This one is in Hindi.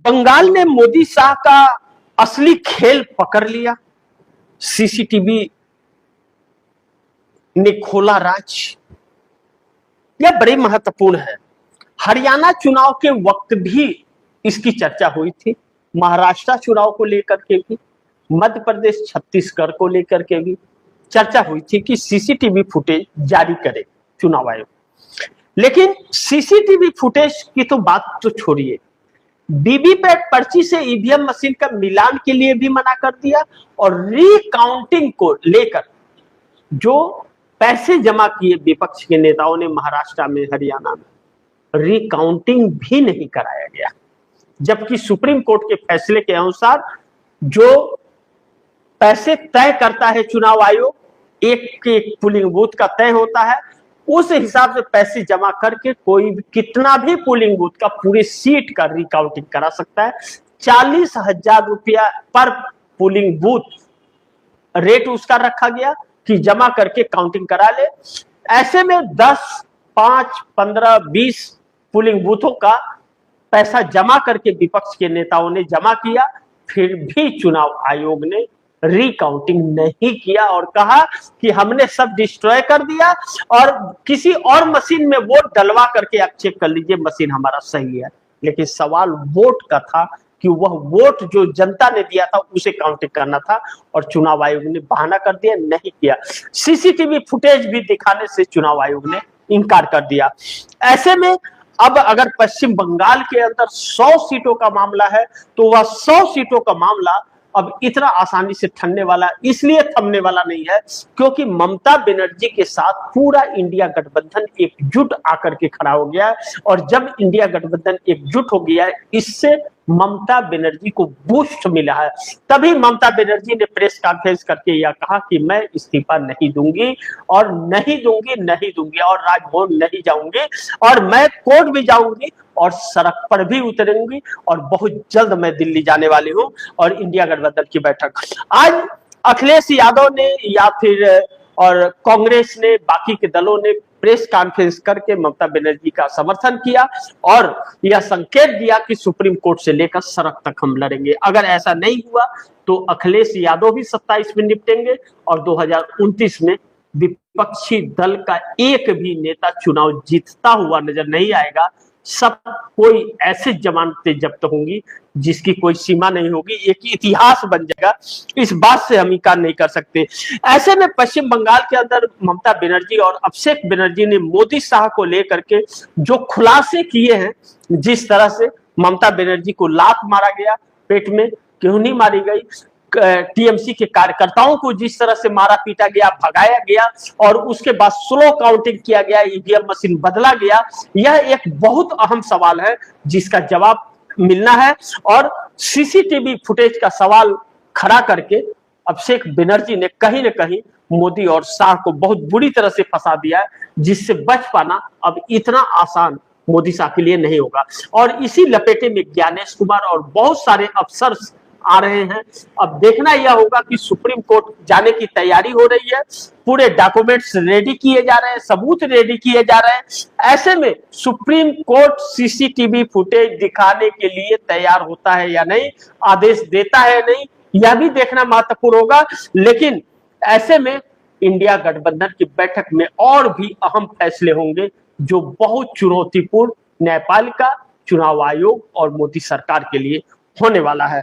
बंगाल ने मोदी शाह का असली खेल पकड़ लिया। सीसीटीवी ने खोला राज। यह बड़ी महत्वपूर्ण है। हरियाणा चुनाव के वक्त भी इसकी चर्चा हुई थी, महाराष्ट्र चुनाव को लेकर के भी, मध्य प्रदेश छत्तीसगढ़ को लेकर के भी चर्चा हुई थी कि सीसीटीवी फुटेज जारी करे चुनाव आयोग। लेकिन सीसीटीवी फुटेज की तो बात तो छोड़िए, वीवीपैट पर्ची से ईवीएम मशीन का मिलान के लिए भी मना कर दिया और रिकाउंटिंग को लेकर जो पैसे जमा किए विपक्ष के नेताओं ने महाराष्ट्र में, हरियाणा में, रिकाउंटिंग भी नहीं कराया गया। जबकि सुप्रीम कोर्ट के फैसले के अनुसार जो पैसे तय करता है चुनाव आयोग, एक पोलिंग बूथ का तय होता है, उस हिसाब से पैसे जमा करके कोई कितना भी पोलिंग बूथ का पूरी सीट का रिकाउंटिंग करा सकता है। 40,000 रुपया पर पोलिंग बूथ रेट उसका रखा गया कि जमा करके काउंटिंग करा ले। ऐसे में 10, 5, 15, 20 पोलिंग बूथों का पैसा जमा करके विपक्ष के नेताओं ने जमा किया, फिर भी चुनाव आयोग ने रिकाउंटिंग नहीं किया और कहा कि हमने सब डिस्ट्रॉय कर दिया और किसी और मशीन में वोट डलवा करके आप चेक कर लीजिए मशीन हमारा सही है। लेकिन सवाल वोट का था कि वह वोट जो जनता ने दिया था उसे काउंटिंग करना था और चुनाव आयोग ने बहाना कर दिया, नहीं किया। सीसीटीवी फुटेज भी दिखाने से चुनाव आयोग ने इनकार कर दिया। ऐसे में अब अगर पश्चिम बंगाल के अंदर 100 सीटों का मामला है तो वह 100 सीटों का मामला अब इतना आसानी से थमने वाला, इसलिए थमने वाला नहीं है क्योंकि ममता बनर्जी के साथ पूरा इंडिया गठबंधन एकजुट आकर के खड़ा हो गया है। और जब इंडिया गठबंधन एकजुट हो गया है, इससे ममता बनर्जी को बूस्ट मिला है। तभी ममता बनर्जी ने प्रेस कॉन्फ्रेंस करके यह कहा कि मैं इस्तीफा नहीं दूंगी और नहीं दूंगी और राजभवन नहीं जाऊंगी और मैं कोर्ट भी जाऊंगी और सड़क पर भी उतरूंगी और बहुत जल्द मैं दिल्ली जाने वाली हूं और इंडिया गठबंधन की बैठक। आज अखिलेश यादव ने या फिर और कांग्रेस ने, बाकी के दलों ने प्रेस कॉन्फ्रेंस करके ममता बनर्जी का समर्थन किया और यह संकेत दिया कि सुप्रीम कोर्ट से लेकर सड़क तक हम लड़ेंगे। अगर ऐसा नहीं हुआ तो अखिलेश यादव भी 27 में निपटेंगे और 2029 में विपक्षी दल का एक भी नेता चुनाव जीतता हुआ नजर नहीं आएगा। सब कोई ऐसे जमानतें जब्त होंगी जिसकी कोई सीमा नहीं होगी, एक इतिहास बन जाएगा। इस बात से हम इनकार नहीं कर सकते। ऐसे में पश्चिम बंगाल के अंदर ममता बनर्जी और अभिषेक बनर्जी ने मोदी शाह को लेकर के जो खुलासे किए हैं, जिस तरह से ममता बनर्जी को लात मारा गया, पेट में क्यों नहीं मारी गई, टीएमसी के कार्यकर्ताओं को जिस तरह से मारा पीटा गया, भगाया गया और उसके बाद स्लो काउंटिंग किया गया, ईवीएम मशीन बदला गया, यह एक बहुत अहम सवाल है जिसका जवाब मिलना है। और सीसीटीवी फुटेज का सवाल खड़ा करके अभिषेक बनर्जी ने कहीं ना कहीं मोदी और शाह को बहुत बुरी तरह से फंसा दिया है, जिससे बच पाना अब इतना आसान मोदी शाह के लिए नहीं होगा। और इसी लपेटे में ज्ञानेश कुमार और बहुत सारे अफसर आ रहे हैं। अब देखना यह होगा कि सुप्रीम कोर्ट जाने की तैयारी हो रही है, पूरे डॉक्यूमेंट्स रेडी किए जा रहे हैं, सबूत रेडी किए जा रहे हैं। ऐसे में सुप्रीम कोर्ट सीसीटीवी फुटेज दिखाने के लिए तैयार होता है या नहीं, आदेश देता है नहीं, यह भी देखना महत्वपूर्ण होगा। लेकिन ऐसे में इंडिया गठबंधन की बैठक में और भी अहम फैसले होंगे जो बहुत चुनौतीपूर्ण न्यायपालिका, चुनाव आयोग और मोदी सरकार के लिए होने वाला है।